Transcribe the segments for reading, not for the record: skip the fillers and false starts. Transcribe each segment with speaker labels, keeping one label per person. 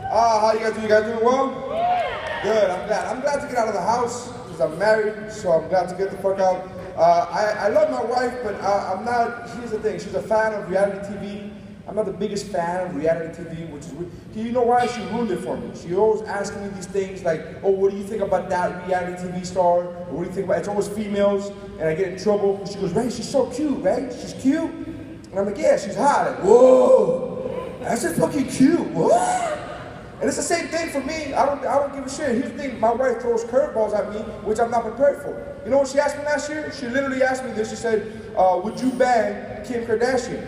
Speaker 1: How you guys doing? You guys doing well? Good, I'm glad. I'm glad to get out of the house because I'm married, so I'm glad to get the fuck out. I love my wife, but I'm not, here's the thing, she's a fan of reality TV. I'm not the biggest fan of reality TV, which is weird. You know why? She ruined it for me. She always asking me these things like, oh, what do you think about that reality TV star? Or what do you think about, it's always females, and I get in trouble. She goes, Ray, she's so cute, right? She's cute? And I'm like, yeah, she's hot. Like, whoa, that's just fucking cute, what? And it's the same thing for me. I don't give a shit. Here's the thing, my wife throws curveballs at me, which I'm not prepared for. You know what she asked me last year? She literally asked me this. She said, would you bang Kim Kardashian?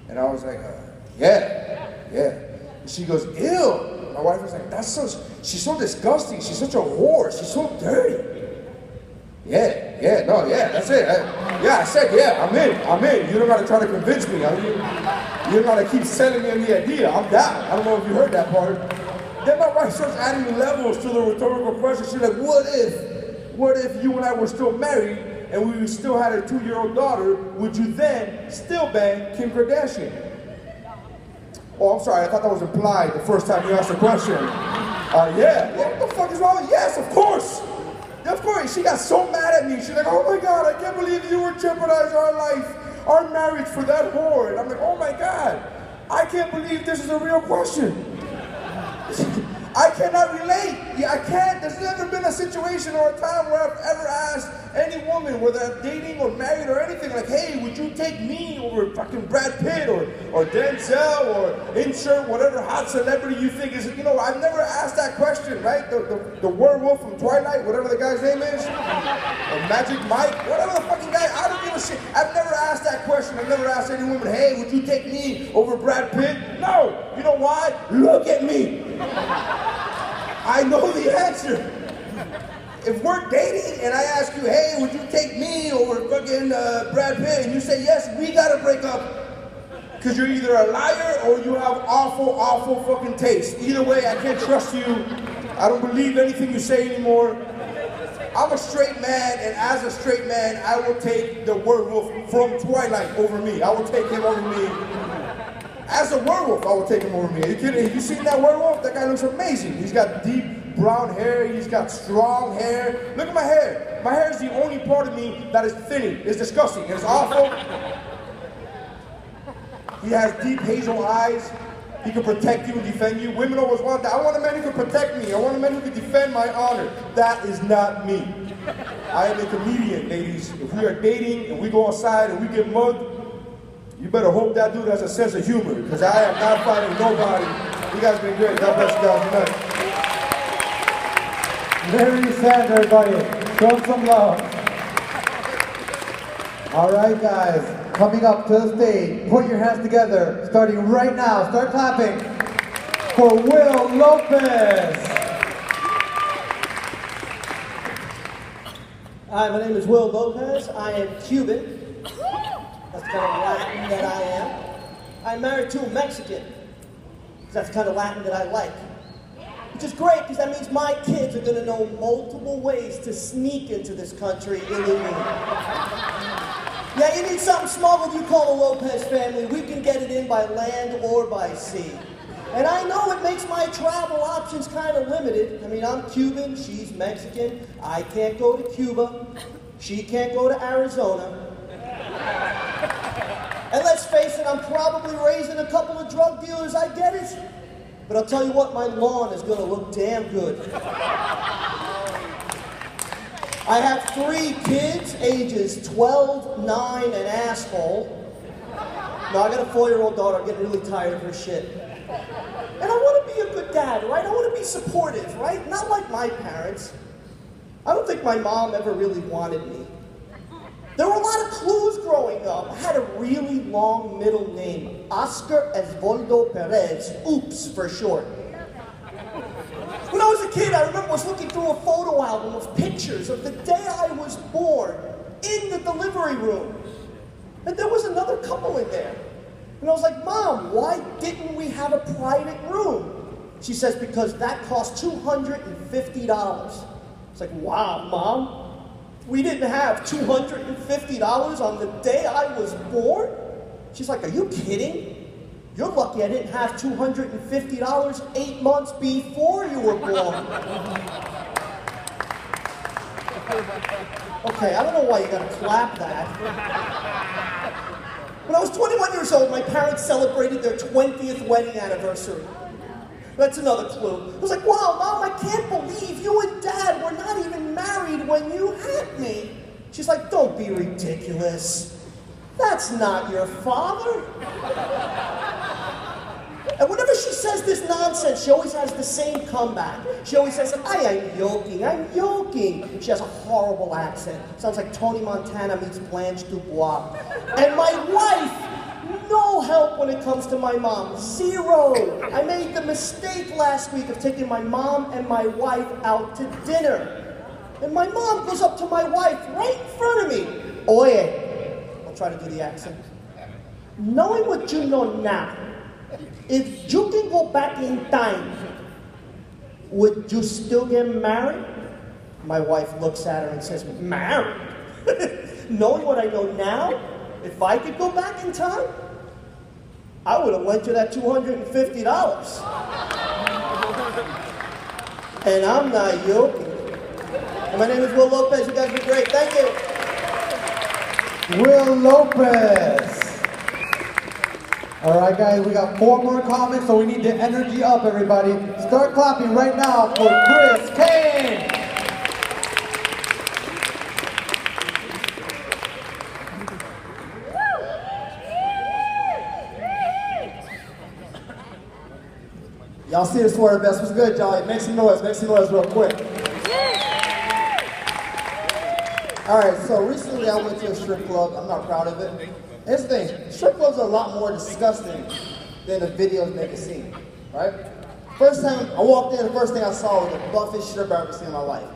Speaker 1: And I was like, yeah. And she goes, ew. My wife was like, she's so disgusting. She's such a whore. She's so dirty. That's it. I said, yeah, I'm in. You don't gotta try to convince me. You don't gotta keep selling me on the idea. I'm down. I don't know if you heard that part. Then my wife starts adding levels to the rhetorical question. She's like, what if you and I were still married and we still had a 2-year-old daughter, would you then still bang Kim Kardashian? Oh, I'm sorry, I thought that was implied the first time you asked the question. Yeah, what the fuck is wrong? Yes, of course. Of course, she got so mad at me. She's like, oh my God, I can't believe you would jeopardize our life, our marriage for that whore. And I'm like, oh my God, I can't believe this is a real question. I cannot relate. Yeah, I can't. There's never been a situation or a time where I've ever asked any woman, whether I'm dating or married or anything, like, hey, would you take me over fucking Brad Pitt or Denzel or insert whatever hot celebrity you think is, I've never asked that question, right? The werewolf from Twilight, whatever the guy's name is, or Magic Mike, whatever the fucking guy, I don't give a shit. I've never asked that question. I've never asked any woman, hey, would you take me over Brad Pitt? No. You know why? Look at me. I know the answer. If we're dating and I ask you, hey, would you take me over fucking Brad Pitt, and you say yes, we gotta break up. Because you're either a liar or you have awful fucking taste. Either way, I can't trust you. I don't believe anything you say anymore. I'm a straight man, and as a straight man, I will take the werewolf from Twilight over me. I will take him over me. As a werewolf, I will take him over me. Are you kidding? Have you seen that werewolf? That guy looks amazing. He's got deep brown hair. He's got strong hair. Look at my hair. My hair is the only part of me that is thinning. It's disgusting. It's awful. He has deep hazel eyes. He can protect you and defend you. Women always want that. I want a man who can protect me. I want a man who can defend my honor. That is not me. I am a comedian, ladies. If we are dating and we go outside and we get mugged, you better hope that dude has a sense of humor, because I am not fighting nobody. You guys have been great. God bless you guys. Good night.
Speaker 2: There you stand, everybody. Show him some love. All right, guys. Coming up to the stage, put your hands together. Starting right now. Start clapping for Will Lopez.
Speaker 3: Hi, my name is Will Lopez. I am Cuban. That's the kind of Latin that I am. I'm married to a Mexican. That's the kind of Latin that I like. Which is great, because that means my kids are going to know multiple ways to sneak into this country illegally. Yeah, you need something smuggled, you call the Lopez family. We can get it in by land or by sea. And I know it makes my travel options kind of limited. I mean, I'm Cuban, she's Mexican. I can't go to Cuba. She can't go to Arizona. And let's face it, I'm probably raising a couple of drug dealers, I get it. But I'll tell you what, my lawn is gonna look damn good. I have 3 kids, ages 12, 9, and asshole. No, I got a 4-year-old daughter, I'm getting really tired of her shit. And I wanna be a good dad, right? I wanna be supportive, right? Not like my parents. I don't think my mom ever really wanted me. There were a lot of clues growing up. I had a really long middle name, Oscar Esvoldo Perez, oops for short. When I was a kid, I remember I was looking through a photo album of pictures of the day I was born in the delivery room. And there was another couple in there. And I was like, Mom, why didn't we have a private room? She says, because that cost $250. It's like, wow, Mom. We didn't have $250 on the day I was born? She's like, are you kidding? You're lucky I didn't have $250 8 months before you were born. Okay, I don't know why you gotta clap that. When I was 21 years old, my parents celebrated their 20th wedding anniversary. That's another clue. I was like, wow, Mom, I can't believe you and Dad were not even married when you had me. She's like, don't be ridiculous. That's not your father. And whenever she says this nonsense, she always has the same comeback. She always says, I'm joking, I'm joking. She has a horrible accent. Sounds like Tony Montana meets Blanche Dubois. And my wife, no help when it comes to my mom, 0. I made the mistake last week of taking my mom and my wife out to dinner. And my mom goes up to my wife right in front of me. Oye, I'll try to do the accent. Knowing what you know now, if you can go back in time, would you still get married? My wife looks at her and says, married? Knowing what I know now, if I could go back in time, I would have went to that $250. And I'm not joking. And my name is Will Lopez. You guys have been great. Thank you.
Speaker 2: Will Lopez. All right, guys, we got 4 more comments, so we need the energy up, everybody. Start clapping right now for Chris Kane.
Speaker 3: Y'all see the Florida Best. What's good, y'all? Make some noise real quick. All right, so recently I went to a strip club. I'm not proud of it. Here's the thing, strip clubs are a lot more disgusting than the videos make it seem, right? First time I walked in, the first thing I saw was the buffest strip I've ever seen in my life.